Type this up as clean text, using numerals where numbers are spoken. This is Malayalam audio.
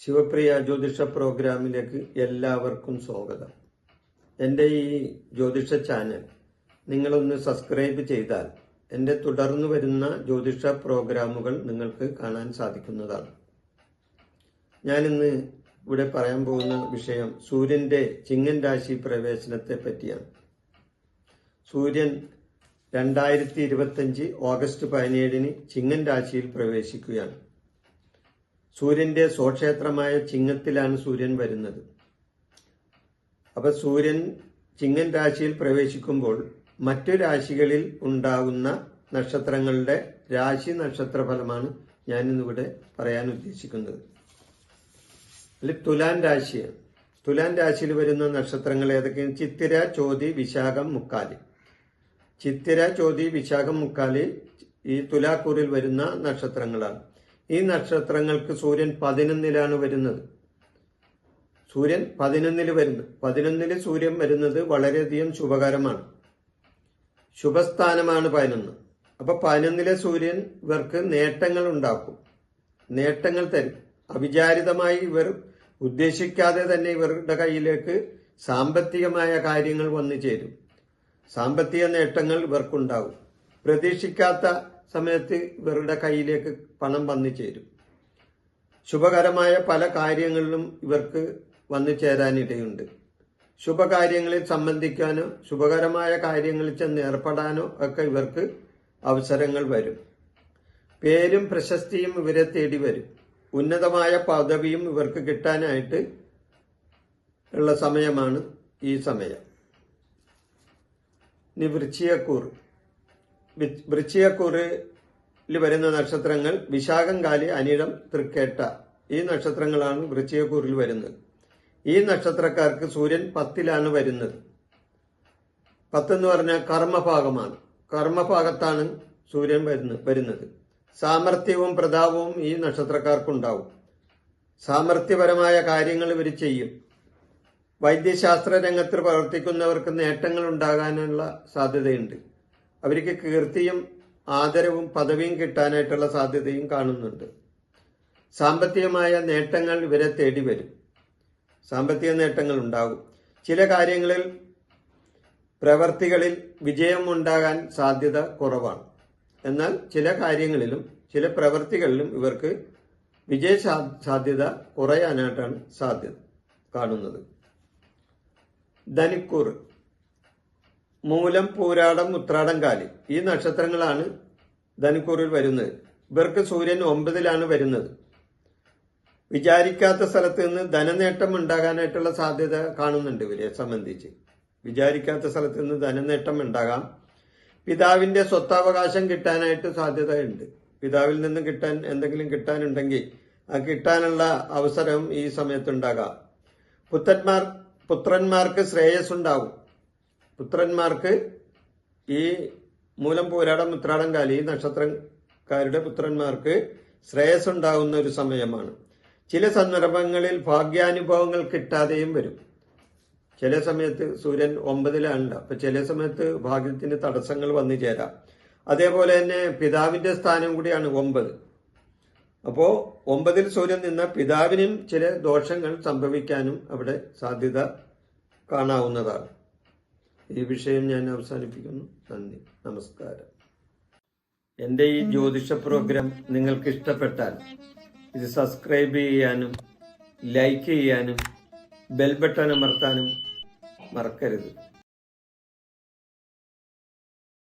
ശിവപ്രിയ ജ്യോതിഷ പ്രോഗ്രാമിലേക്ക് എല്ലാവർക്കും സ്വാഗതം. എൻ്റെ ഈ ജ്യോതിഷ ചാനൽ നിങ്ങളൊന്ന് സബ്സ്ക്രൈബ് ചെയ്താൽ എൻ്റെ തുടർന്നു വരുന്ന ജ്യോതിഷ പ്രോഗ്രാമുകൾ നിങ്ങൾക്ക് കാണാൻ സാധിക്കുന്നതാണ്. ഞാനിന്ന് ഇവിടെ പറയാൻ പോകുന്ന വിഷയം സൂര്യന്റെ ചിങ്ങൻ രാശി പ്രവേശനത്തെ പറ്റിയാണ്. സൂര്യൻ 2025 ഓഗസ്റ്റ് 17 ചിങ്ങൻ രാശിയിൽ പ്രവേശിക്കുകയാണ്. സൂര്യന്റെ സ്വക്ഷേത്രമായ ചിങ്ങത്തിലാണ് സൂര്യൻ വരുന്നത്. അപ്പൊ സൂര്യൻ ചിങ്ങൻ രാശിയിൽ പ്രവേശിക്കുമ്പോൾ മറ്റു രാശികളിൽ ഉണ്ടാകുന്ന നക്ഷത്രങ്ങളുടെ രാശി നക്ഷത്ര ഫലമാണ് ഞാനിന്നിവിടെ പറയാൻ ഉദ്ദേശിക്കുന്നത്. അതിൽ തുലാൻ രാശിയാണ്. തുലാൻ രാശിയിൽ വരുന്ന നക്ഷത്രങ്ങൾ ഏതൊക്കെയാണ്? ചിത്തിര, ചോതി, വിശാഖം, മുക്കാലി. ചിത്തിര, ചോതി, വിശാഖം, മുക്കാലി ഈ തുലാക്കൂറിൽ വരുന്ന നക്ഷത്രങ്ങളാണ്. ഈ നക്ഷത്രങ്ങൾക്ക് സൂര്യൻ 11-ലാണ് വരുന്നത്. സൂര്യൻ 11-ൽ വരുന്നു. 11-ൽ സൂര്യൻ വരുന്നത് വളരെയധികം ശുഭകരമാണ്. ശുഭസ്ഥാനമാണ് 11. അപ്പൊ 11-ലെ സൂര്യൻ ഇവർക്ക് നേട്ടങ്ങൾ ഉണ്ടാക്കും, നേട്ടങ്ങൾ തരും. അവിചാരിതമായി ഇവർ ഉദ്ദേശിക്കാതെ തന്നെ ഇവരുടെ കയ്യിലേക്ക് സാമ്പത്തികമായ കാര്യങ്ങൾ വന്നു ചേരും. സാമ്പത്തിക നേട്ടങ്ങൾ ഇവർക്കുണ്ടാവും. പ്രതീക്ഷിക്കാത്ത സമയത്ത് ഇവരുടെ കയ്യിലേക്ക് പണം വന്നു ചേരും. ശുഭകരമായ പല കാര്യങ്ങളിലും ഇവർക്ക് വന്നു ചേരാനിടയുണ്ട്. ശുഭകാര്യങ്ങളിൽ സംബന്ധിക്കാനോ ശുഭകരമായ കാര്യങ്ങളിൽ ചെന്ന് ഏർപ്പെടാനോ ഒക്കെ ഇവർക്ക് അവസരങ്ങൾ വരും. പേരും പ്രശസ്തിയും ഇവരെ തേടി വരും. ഉന്നതമായ പദവിയും ഇവർക്ക് കിട്ടാനായിട്ട് ഉള്ള സമയമാണ് ഈ സമയം. ഇനി വൃശ്ചികക്കൂർ. വൃശ്ചികക്കൂറിൽ വരുന്ന നക്ഷത്രങ്ങൾ വിശാഖം, കാലി, അനിഴം, തൃക്കേട്ട ഈ നക്ഷത്രങ്ങളാണ് വൃശ്ചികക്കൂറിൽ വരുന്നത്. ഈ നക്ഷത്രക്കാർക്ക് സൂര്യൻ 10-ലാണ് വരുന്നത്. 10 എന്ന് പറഞ്ഞാൽ കർമ്മഭാഗമാണ്. കർമ്മഭാഗത്താണ് സൂര്യൻ വരുന്നത്. സാമർത്ഥ്യവും പ്രതാപവും ഈ നക്ഷത്രക്കാർക്കുണ്ടാവും. സാമർത്ഥ്യപരമായ കാര്യങ്ങൾ ഇവർ ചെയ്യും. വൈദ്യശാസ്ത്ര രംഗത്ത് പ്രവർത്തിക്കുന്നവർക്ക് നേട്ടങ്ങൾ ഉണ്ടാകാനുള്ള സാധ്യതയുണ്ട്. അവർക്ക് കീർത്തിയും ആദരവും പദവിയും കിട്ടാനായിട്ടുള്ള സാധ്യതയും കാണുന്നുണ്ട്. സാമ്പത്തികമായ നേട്ടങ്ങൾ ഇവരെ തേടി വരും. സാമ്പത്തിക നേട്ടങ്ങൾ ഉണ്ടാകും. ചില കാര്യങ്ങളിൽ പ്രവർത്തികളിൽ വിജയം ഉണ്ടാകാൻ സാധ്യത കുറവാണ്. എന്നാൽ ചില കാര്യങ്ങളിലും ചില പ്രവർത്തികളിലും ഇവർക്ക് വിജയ സാധ്യത കുറയാനായിട്ടാണ് സാധ്യത കാണുന്നത്. ധനുക്കൂർ. മൂലം, പൂരാടം, ഉത്രാടം, കാലി ഈ നക്ഷത്രങ്ങളാണ് ധനുക്കൂറിൽ വരുന്നത്. ഇവർക്ക് സൂര്യൻ 9-ലാണ് വരുന്നത്. വിചാരിക്കാത്ത സ്ഥലത്ത് നിന്ന് ധനനേട്ടം ഉണ്ടാകാനായിട്ടുള്ള സാധ്യത കാണുന്നുണ്ട്. ഇവരെ സംബന്ധിച്ച് വിചാരിക്കാത്ത സ്ഥലത്ത് നിന്ന് ധനനേട്ടം ഉണ്ടാകാം. പിതാവിന്റെ സ്വത്താവകാശം കിട്ടാനായിട്ട് സാധ്യതയുണ്ട്. പിതാവിൽ നിന്ന് എന്തെങ്കിലും കിട്ടാനുണ്ടെങ്കിൽ ആ കിട്ടാനുള്ള അവസരം ഈ സമയത്തുണ്ടാകാം. പുത്രന്മാർക്ക് ശ്രേയസ് ഉണ്ടാവും. പുത്രന്മാർക്ക് ഈ മൂലം, പൂരാടം, ഉത്രാടം, കാലി നക്ഷത്രക്കാരുടെ പുത്രന്മാർക്ക് ശ്രേയസ് ഉണ്ടാകുന്ന ഒരു സമയമാണ്. ചില സന്ദർഭങ്ങളിൽ ഭാഗ്യാനുഭവങ്ങൾ കിട്ടാതെയും വരും. ചില സമയത്ത് സൂര്യൻ 9-ലാണല്ലോ. അപ്പൊ ചില സമയത്ത് ഭാഗ്യത്തിന് തടസ്സങ്ങൾ വന്നു ചേരാം. അതേപോലെ തന്നെ പിതാവിന്റെ സ്ഥാനം കൂടിയാണ് 9. അപ്പോ 9-ൽ സൂര്യൻ നിന്ന പിതാവിനും ചില ദോഷങ്ങൾ സംഭവിക്കാനും അവിടെ സാധ്യത കാണാവുന്നതാണ്. ഈ വിഷയം ഞാൻ അവസാനിപ്പിക്കുന്നു. നന്ദി, നമസ്കാരം. എൻ്റെ ഈ ജ്യോതിഷ പ്രോഗ്രാം നിങ്ങൾക്ക് ഇഷ്ടപ്പെട്ടാൽ ഇത് സബ്സ്ക്രൈബ് ചെയ്യാനും ലൈക്ക് ചെയ്യാനും ബെൽ ബട്ടൺ അമർത്താനും മറക്കരുത്.